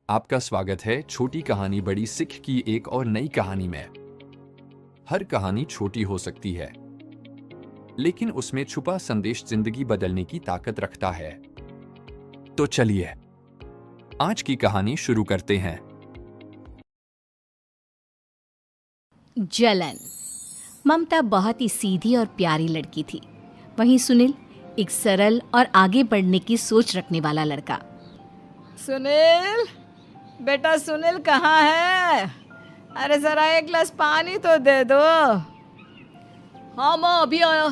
आपका स्वागत है छोटी कहानी बड़ी सिख की एक और नई कहानी में। हर कहानी छोटी हो सकती है, लेकिन उसमें छुपा संदेश जिंदगी बदलने की ताकत रखता है। तो चलिए आज की कहानी शुरू करते हैं। जलन। ममता बहुत ही सीधी और प्यारी लड़की थी। वहीं सुनील एक सरल और आगे बढ़ने की सोच रखने वाला लड़का। सुनील, बेटा सुनील कहाँ है? अरे जरा एक गिलास पानी तो दे दो। हाँ माँ, अभी आया।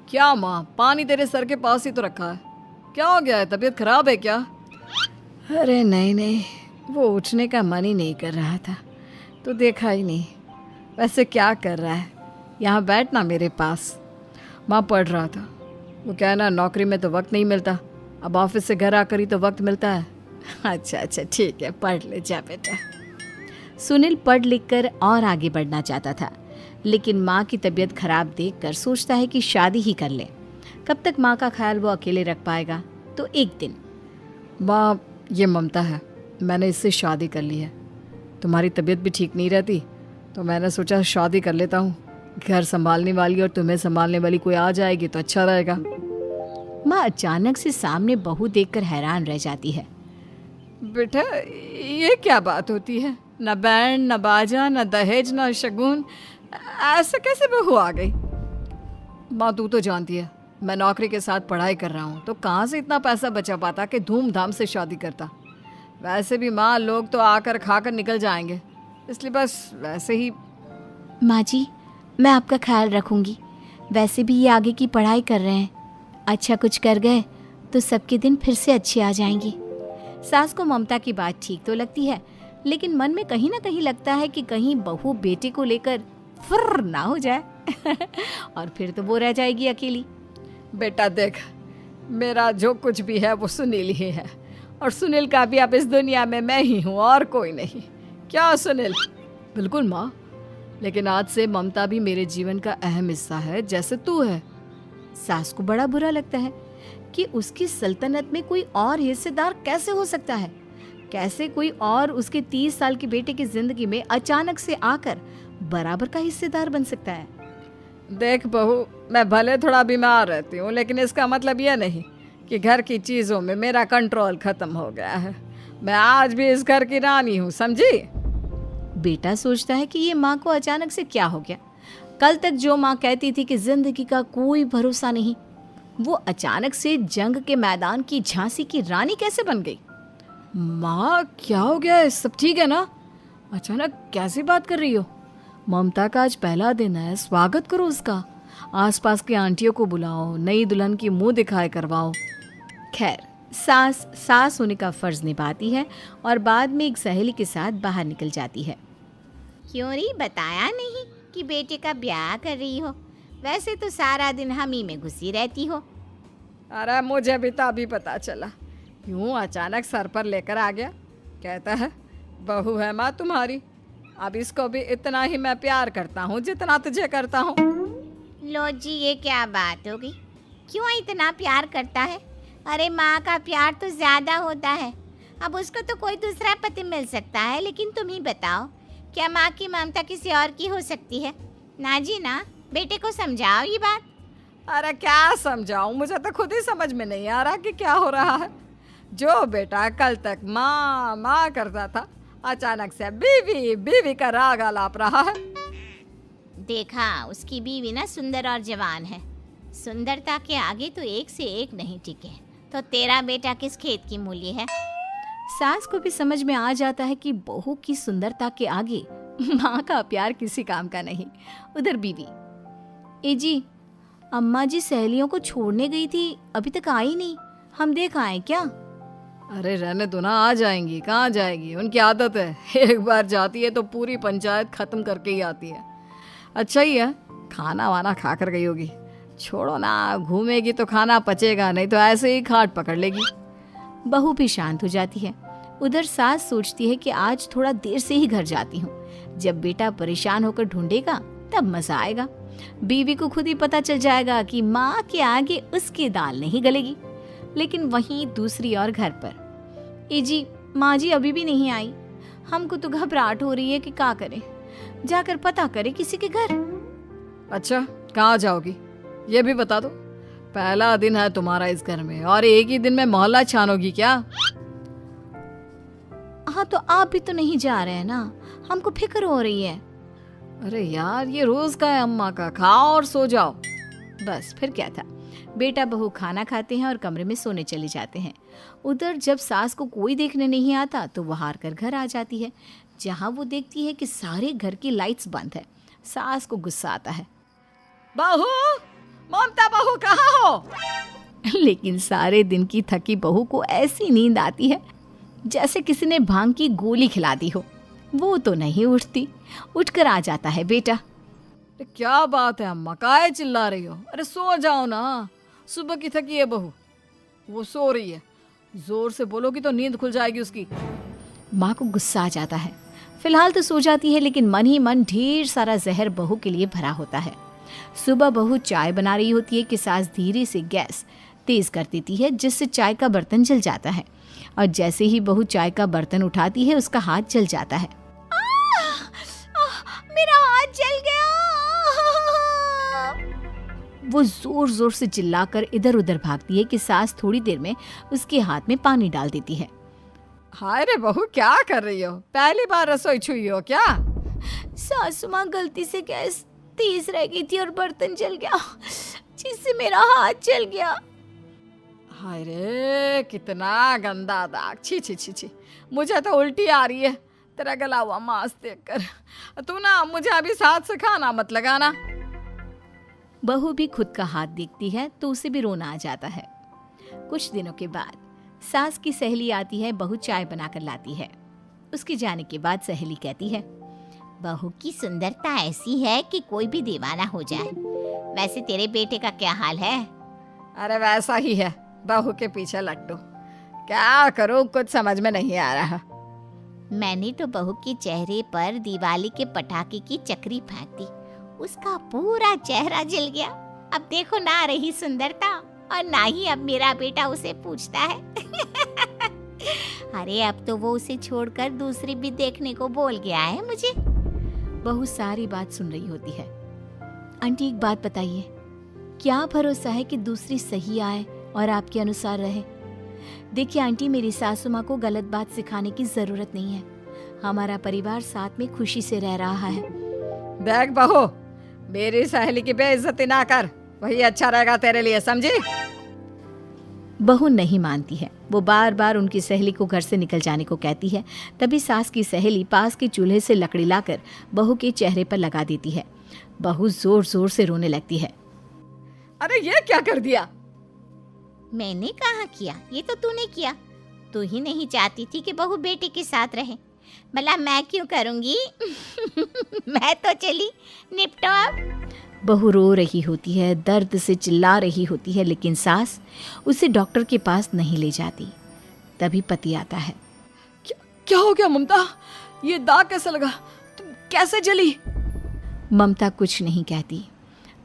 क्या माँ, पानी तेरे सर के पास ही तो रखा है। क्या हो गया है, तबीयत खराब है क्या? अरे नहीं नहीं, वो उठने का मन ही नहीं कर रहा था, तो देखा ही नहीं। वैसे क्या कर रहा है? यहाँ बैठ ना मेरे पास। माँ पढ़ रहा था। वो क्या है ना, नौकरी में तो वक्त नहीं मिलता, अब ऑफिस से घर आकर ही तो वक्त मिलता है। अच्छा अच्छा ठीक है, पढ़ ले जा बेटा। सुनील पढ़ लिख कर और आगे बढ़ना चाहता था, लेकिन माँ की तबीयत खराब देखकर सोचता है कि शादी ही कर ले। कब तक माँ का ख्याल वो अकेले रख पाएगा? तो एक दिन, माँ ये ममता है, मैंने इससे शादी कर ली है। तुम्हारी तबीयत भी ठीक नहीं रहती, तो मैंने सोचा शादी कर लेता हूँ। घर संभालने वाली और तुम्हें संभालने वाली कोई आ जाएगी तो अच्छा रहेगा। माँ अचानक से सामने बहू देखकर हैरान रह जाती है। बेटा ये क्या बात होती है? न बैंड, न बाजा, न दहेज, न शगुन, ऐसा कैसे बहू आ गई? माँ तू तो जानती है, मैं नौकरी के साथ पढ़ाई कर रहा हूँ, तो कहाँ से इतना पैसा बचा पाता कि धूमधाम से शादी करता। वैसे भी माँ, लोग तो आकर खाकर निकल जाएंगे, इसलिए बस वैसे ही। माँ जी, मैं आपका ख्याल रखूंगी। वैसे भी ये आगे की पढ़ाई कर रहे हैं, अच्छा कुछ कर गए तो सबके दिन फिर से अच्छे आ जाएंगे। सास को ममता की बात ठीक तो लगती है, लेकिन मन में कहीं ना कहीं लगता है कि कहीं बहू बेटे को लेकर फुर्र ना हो जाए और फिर तो वो रह जाएगी अकेली। बेटा देख, मेरा जो कुछ भी है वो सुनील ही है, और सुनील का भी अब इस दुनिया में मैं ही हूँ और कोई नहीं। क्या सुनील? बिल्कुल माँ, लेकिन आज से ममता भी मेरे जीवन का अहम हिस्सा है, जैसे तू है। सास को बड़ा बुरा लगता है कि उसकी सल्तनत में कोई और हिस्सेदार कैसे हो सकता है। कैसे कोई और उसके 30 साल के बेटे की जिंदगी में अचानक से आकर बराबर का हिस्सेदार बन सकता है। देख बहू, मैं भले थोड़ा बीमार रहती हूँ, लेकिन इसका मतलब यह नहीं कि घर की चीज़ों में मेरा कंट्रोल खत्म हो गया है। मैं आज भी इस घर की रानी हूँ, समझी? बेटा सोचता है कि ये माँ को अचानक से क्या हो गया। कल तक जो माँ कहती थी कि जिंदगी का कोई भरोसा नहीं, वो अचानक से जंग के मैदान की झांसी की रानी कैसे बन गई? माँ क्या हो गया है? सब ठीक है ना? अचानक कैसी बात कर रही हो? ममता का आज पहला दिन है, स्वागत करो उसका। आसपास की आंटियों को बुलाओ, नई दुल्हन की मुंह दिखाए करवाओ। खैर, सास होने का फर्ज निभाती है और बाद में एक सहेली के साथ बाहर निकल जाती है। क्यों री बताया नहीं कि बेटे का ब्याह कर रही हो? वैसे तो सारा दिन हम ही में घुसी रहती हो। अरे मुझे भी तो अभी पता चला, यूं अचानक सर पर लेकर आ गया। कहता है बहू है माँ तुम्हारी, अब इसको भी इतना ही मैं प्यार करता हूँ जितना तुझे करता हूँ। लो जी, ये क्या बात होगी? क्यों इतना प्यार करता है? अरे माँ का प्यार तो ज़्यादा होता है। अब उसको तो कोई दूसरा पति मिल सकता है, लेकिन तुम ही बताओ, क्या माँ की ममता किसी और की हो सकती है? ना जी ना, बेटे को समझाओ ये बात। अरे क्या समझाऊं, मुझे तो खुद ही समझ में नहीं आ रहा कि क्या हो रहा है। जो बेटा कल तक माँ माँ करता था, अचानक से बीवी बीवी का राग आलाप रहा है। देखा, उसकी बीवी ना सुंदर और जवान है। सुंदरता के आगे तो एक से एक नहीं टिके, तो तेरा बेटा किस खेत की मूली है? सास को भी समझ में आ जाता है कि बहू की सुंदरता के आगे माँ का प्यार किसी काम का नहीं। उधर बीवी, ए जी, अम्मा जी सहेलियों को छोड़ने गई थी, अभी तक आई नहीं, हम देख आए क्या? अरे रहने दो ना, आ जाएंगी। कहाँ जाएगी, उनकी आदत है, एक बार जाती है तो पूरी पंचायत खत्म करके ही आती है। अच्छा ही है, खाना वाना खा कर गई होगी। छोड़ो ना, घूमेगी तो खाना पचेगा, नहीं तो ऐसे ही खाट पकड़ लेगी। बहू भी शांत हो जाती है। उधर सास सोचती है कि आज थोड़ा देर से ही घर जाती हूँ, जब बेटा परेशान होकर ढूंढेगा तब मजा आएगा। बीवी को खुद ही पता चल जाएगा कि माँ के आगे उसकी दाल नहीं गलेगी। लेकिन वहीं दूसरी ओर घर पर, ए जी, माँ जी अभी भी नहीं आई। हमको तो घबराहट हो रही है कि क्या करें, जाकर पता करें किसी के घर। अच्छा, कहाँ जाओगी ये भी बता दो। पहला दिन है तुम्हारा इस घर में और एक ही दिन में मोहल्ला छानोगी क्या? हाँ तो आप भी तो नहीं जा रहे हैं ना, हमको फिक्र हो रही है। अरे यार, ये रोज का है अम्मा का, खाओ और सो जाओ। बस फिर क्या था। बेटा बहू खाना खाते हैं और कमरे में सोने चले जाते हैं। उधर जब सास को कोई देखने नहीं आता तो वो हार कर घर आ जाती है, जहाँ वो देखती है कि सारे घर की लाइट्स बंद है। सास को गुस्सा आता है। बहू, ममता बहू कहाँ हो? लेकिन सारे दिन की थकी बहू को ऐसी नींद आती है जैसे किसी ने भांग की गोली खिला दी हो। वो तो नहीं उठती। उठकर आ जाता है बेटा। अरे क्या बात है अम्मा, काहे चिल्ला रही हो? अरे सो जाओ ना, सुबह की थकी है बहू, वो सो रही है। जोर से बोलोगी तो नींद खुल जाएगी उसकी। माँ को गुस्सा आ जाता है। फिलहाल तो सो जाती है, लेकिन मन ही मन ढेर सारा जहर बहू के लिए भरा होता है। सुबह बहू चाय बना रही होती है कि सास धीरे से गैस तेज कर देती है, जिससे चाय का बर्तन जल जाता है। और जैसे ही बहू चाय का बर्तन उठाती है उसका हाथ जल जाता है। मेरा हाथ जल गया। वो जोर जोर से चिल्लाकर इधर उधर भागती है कि सास थोड़ी देर में उसके हाथ में पानी डाल देती है। हाय रे बहू, क्या कर रही हो? पहली बार रसोई छुई हो क्या? सासू माँ गलती से गैस तेज रह गई थी और बर्तन जल गया, जिससे मेरा हाथ जल गया। हाय रे, कितना गंदा दाग। छी छी छी छी, मुझे तो उल्टी आ रही है तेरा गला हुआ मांस देखकर। तू ना मुझे अभी साथ से खाना मत लगाना। बहू भी खुद का हाथ देखती है तो उसे भी रोना आ जाता है। कुछ दिनों के बाद सास की सहेली आती है। बहू चाय बनाकर लाती है। उसके जाने के बाद सहेली कहती है, बहू की सुंदरता ऐसी है कि कोई भी दीवाना हो जाए। वैसे तेरे बेटे का क्या हाल है? अरे वैसा ही है, बहू के पीछे लट्टू। क्या करूं, कुछ समझ में नहीं आ रहा। मैंने तो बहू के चेहरे पर दिवाली के पटाखे की चक्री फेंक दी, उसका पूरा चेहरा जल गया। अब देखो ना रही सुंदरता, और ना ही अब मेरा बेटा उसे पूछता है। अरे अब तो वो उसे छोड़कर दूसरी भी देखने को बोल गया है मुझे। बहू सारी बात सुन रही होती है। आंटी एक बात बताइए, क्या भरोसा है कि दूसरी सही आए और आपके अनुसार रहे? देखिए आंटी, मेरी सासू माँ को गलत बात सिखाने की जरूरत नहीं है। हमारा परिवार साथ में खुशी से रह रहा है। देख बहू, मेरी सहेली की बेइज्जती ना कर, वही अच्छा रहेगा तेरे लिए, समझी? बहू नहीं मानती है। वो बार बार उनकी सहेली को घर से निकल जाने को कहती है। तभी सास की सहेली पास के चूल्हे से लकड़ी लाकर बहू के चेहरे पर लगा देती है। बहू जोर जोर से रोने लगती है। अरे ये क्या कर दिया? मैंने कहाँ किया, ये तो तूने किया। तू ही नहीं चाहती थी कि बहू बेटे के साथ रहे, भला मैं क्यों करूंगी? मैं तो चली, निपटो अब। बहू रो रही होती है, दर्द से चिल्ला रही होती है, लेकिन सास उसे डॉक्टर के पास नहीं ले जाती। तभी पति आता है। क्या हो गया ममता? ये दाग कैसे लगा? तुम कैसे जली? ममता कुछ नहीं कहती,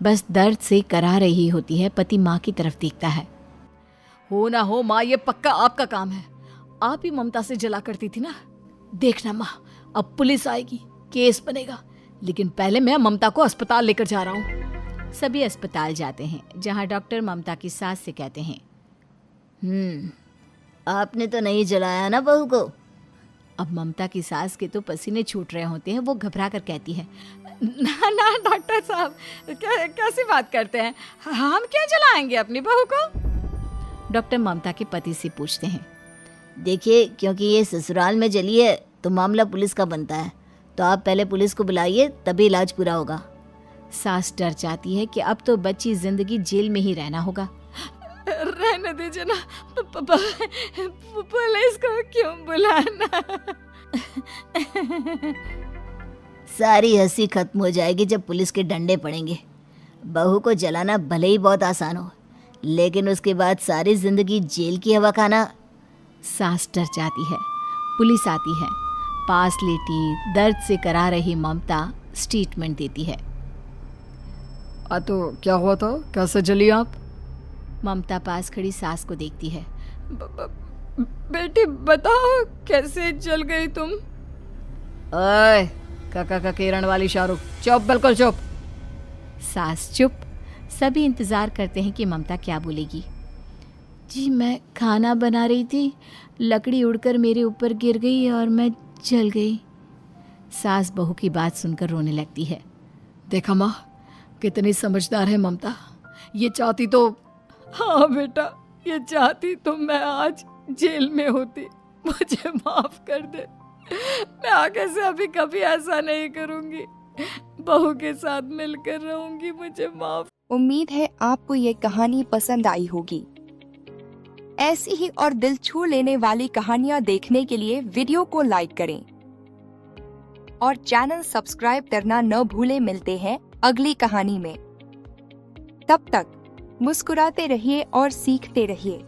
बस दर्द से करा रही होती है। पति माँ की तरफ देखता है। हो ना हो माँ, ये पक्का आपका काम है। आप ही ममता से जला करती थी ना। देखना माँ, अब पुलिस आएगी, केस बनेगा, लेकिन पहले मैं ममता को अस्पताल लेकर जा रहा हूँ। सभी अस्पताल जाते हैं, जहाँ डॉक्टर ममता की सास से कहते हैं, आपने तो नहीं जलाया ना बहू को? अब ममता की सास के तो पसीने छूट रहे होते हैं। वो घबरा कर कहती है, ना ना डॉक्टर साहब, कैसी बात करते हैं? हम क्या जलाएंगे अपनी बहू को? डॉक्टर ममता के पति से पूछते हैं। देखिए, क्योंकि ये ससुराल में जली है तो मामला पुलिस का बनता है, तो आप पहले पुलिस को बुलाइए, तभी इलाज पूरा होगा। सास डर जाती है कि अब तो बच्ची जिंदगी जेल में ही रहना होगा। रहने दीजिए ना, पुलिस को क्यों बुलाना? सारी हंसी खत्म हो जाएगी जब पुलिस के डंडे पड़ेंगे। बहू को जलाना भले ही बहुत आसान हो, लेकिन उसके बाद सारी जिंदगी जेल की हवा खाना। सास डर जाती है। पुलिस आती है। पास लेटी दर्द से करा रही ममता स्टेटमेंट देती है। तो क्या हुआ था? कैसे जली आप? ममता पास खड़ी सास को देखती है। बेटी बताओ कैसे चल गई तुम? ओए काका का किरण वाली शाहरुख, चुप, बिल्कुल चुप। सास चुप। सभी इंतज़ार करते हैं कि ममता क्या बोलेगी। जी मैं खाना बना रही थी, लकड़ी उड़कर मेरे ऊपर गिर गई और मैं जल गई। सास बहू की बात सुनकर रोने लगती है। देखा माँ, कितनी समझदार है ममता। ये चाहती तो, हाँ बेटा, ये चाहती तो मैं आज जेल में होती। मुझे माफ कर दे, मैं आगे से अभी कभी ऐसा नहीं करूंगी। बहू के साथ मिलकर रहूंगी, मुझे माफ। उम्मीद है आपको ये कहानी पसंद आई होगी। ऐसी ही और दिल छू लेने वाली कहानियां देखने के लिए वीडियो को लाइक करें और चैनल सब्सक्राइब करना न भूलें। मिलते हैं अगली कहानी में। तब तक मुस्कुराते रहिए और सीखते रहिए।